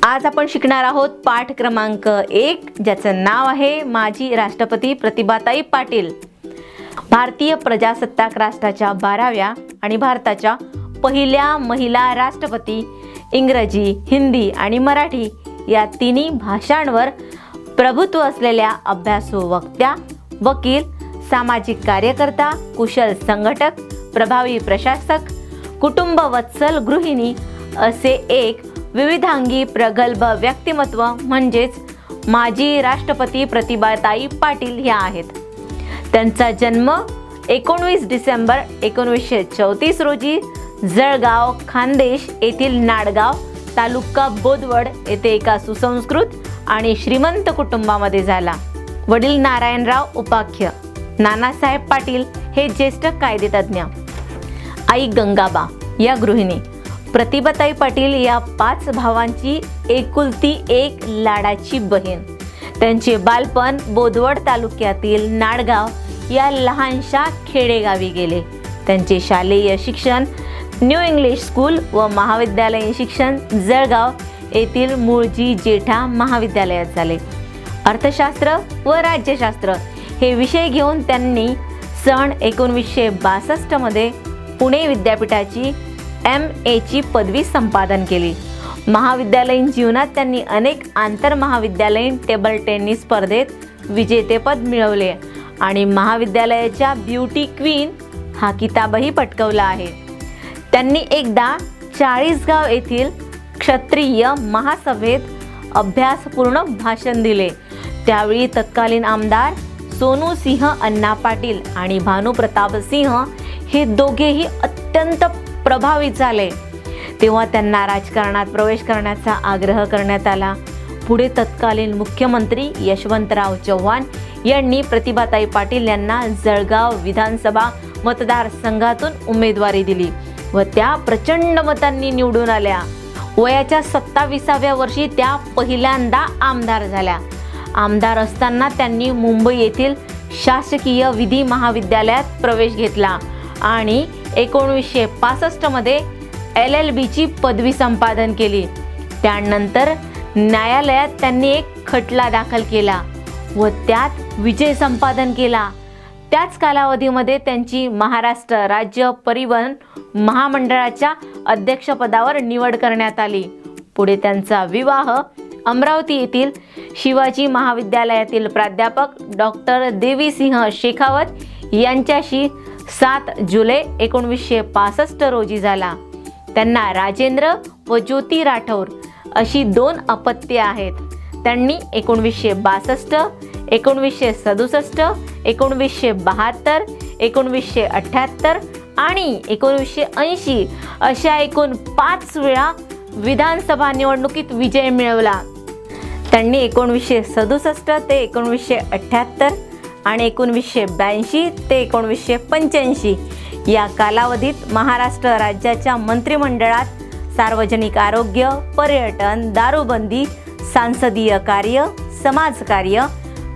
आज आपण शिकणार आहोत पाठ क्रमांक 1, ज्याचं नाव आहे माजी राष्ट्रपती प्रतिभाताई पाटील. भारतीय प्रजासत्ताक राष्ट्राच्या 12व्या आणि भारताच्या पहिल्या महिला राष्ट्रपती. इंग्रजी, हिंदी आणि मराठी या तिन्ही भाषांवर प्रभुत्व असलेल्या अभ्यासू वक्त्या, वकील, सामाजिक कार्यकर्ता, कुशल संघटक, प्रभावी प्रशासक, कुटुंबवत्सल गृहिणी असे एक विविधांगी प्रगल्भ व्यक्तिमत्व म्हणजेच माजी राष्ट्रपती प्रतिभाताई पाटील ह्या आहेत. त्यांचा जन्म 19 डिसेंबर 1934 रोजी जळगाव, खानदेश येथील नाडगाव, तालुका बोदवड येथे एका सुसंस्कृत आणि श्रीमंत कुटुंबामध्ये झाला. वडील नारायणराव उपाख्य, नानासाहेब पाटील हे ज्येष्ठ कायदेतज्ञ, आई गंगाबा या गृहिणी. प्रतिभाताई पाटील या 5 भावांची एकुलती एक लाडाची बहीण. त्यांचे बालपण बोदवड तालुक्यातील नाडगाव या लहानशा खेडेगावी गेले. त्यांचे शालेय शिक्षण न्यू इंग्लिश स्कूल व महाविद्यालयीन शिक्षण जळगाव येथील मुळजी जेठा महाविद्यालयात झाले. अर्थशास्त्र व राज्यशास्त्र हे विषय घेऊन त्यांनी सन 1962 मध्ये पुणे विद्यापीठाची MA ची पदवी संपादन केली. महाविद्यालयीन जीवनात त्यांनी अनेक आंतरमहाविद्यालयीन टेबल टेनिस स्पर्धेत विजेतेपद मिळवले आणि महाविद्यालयाच्या ब्युटी क्वीन हा किताबही पटकावला आहे. त्यांनी एकदा चाळीसगाव येथील क्षत्रिय महासभेत अभ्यासपूर्ण भाषण दिले. त्यावेळी तत्कालीन आमदार सोनू सिंह अण्णा पाटील आणि भानुप्रताप सिंह हे दोघेही अत्यंत प्रभावित झाले. तेव्हा त्यांना राजकारणात प्रवेश करण्याचा आग्रह करण्यात आला. पुढे तत्कालीन मुख्यमंत्री यशवंतराव चव्हाण यांनी प्रतिभाताई पाटील यांना जळगाव विधानसभा मतदारसंघातून उमेदवारी दिली व त्या प्रचंड मतांनी निवडून आल्या. वयाच्या 27व्या वर्षी त्या पहिल्यांदा आमदार झाल्या. आमदार असताना त्यांनी मुंबई येथील शासकीय विधी महाविद्यालयात प्रवेश घेतला आणि 1965 मध्ये LLB ची पदवी संपादन केली. त्यानंतर न्यायालयात त्यांनी एक खटला दाखल केला व त्यात विजय संपादन केला. त्याच कालावधीमध्ये त्यांची महाराष्ट्र राज्य परिवहन महामंडळाच्या अध्यक्षपदावर निवड करण्यात आली. पुढे त्यांचा विवाह अमरावती येथील शिवाजी महाविद्यालयातील प्राध्यापक डॉक्टर देवीसिंह शेखावत यांच्याशी 7 जुलै 1965 रोजी झाला. त्यांना राजेंद्र व ज्योती राठौर अशी 2 अपत्ये आहेत. त्यांनी 1962, 1967, 1972, 1978 आणि 1980 अशा एकूण 5 वेळा विधानसभा निवडणुकीत विजय मिळवला. त्यांनी 1967 ते 1978 आणि 1982 ते 1985 या कालावधीत महाराष्ट्र राज्याच्या मंत्रिमंडळात सार्वजनिक आरोग्य, पर्यटन, दारूबंदी, सांसदीय कार्य, समाजकार्य,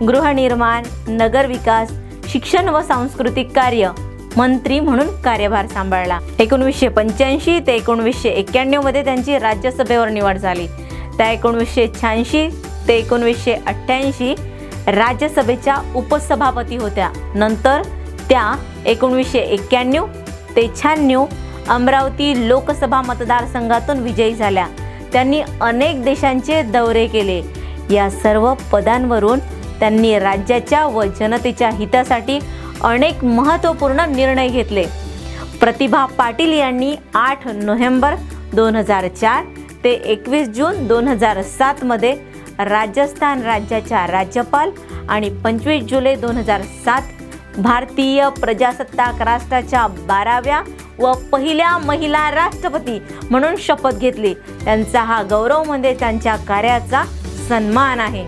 गृहनिर्माण, नगरविकास, शिक्षण व सांस्कृतिक कार्य मंत्री म्हणून कार्यभार सांभाळला. 1985 ते 1991 मध्ये त्यांची राज्यसभेवर निवड झाली. त्या 1986 ते 1988 राज्यसभेच्या उपसभापती होत्या. नंतर त्या 1991 ते 96 अमरावती लोकसभा मतदारसंघातून विजयी झाल्या. त्यांनी अनेक देशांचे दौरे केले. या सर्व पदांवरून त्यांनी राज्याच्या व जनतेच्या हितासाठी अनेक महत्त्वपूर्ण निर्णय घेतले. प्रतिभा पाटील यांनी 8 नोव्हेंबर 2004 ते 21 जून 2007 मध्ये राजस्थान राज्याच्या राज्यपाल आणि 25 जुलै 2007 भारतीय प्रजासत्ताक राष्ट्राच्या 12व्या व पहिल्या महिला राष्ट्रपती म्हणून शपथ घेतली. त्यांचा हा गौरव म्हणजे त्यांच्या कार्याचा सन्मान आहे.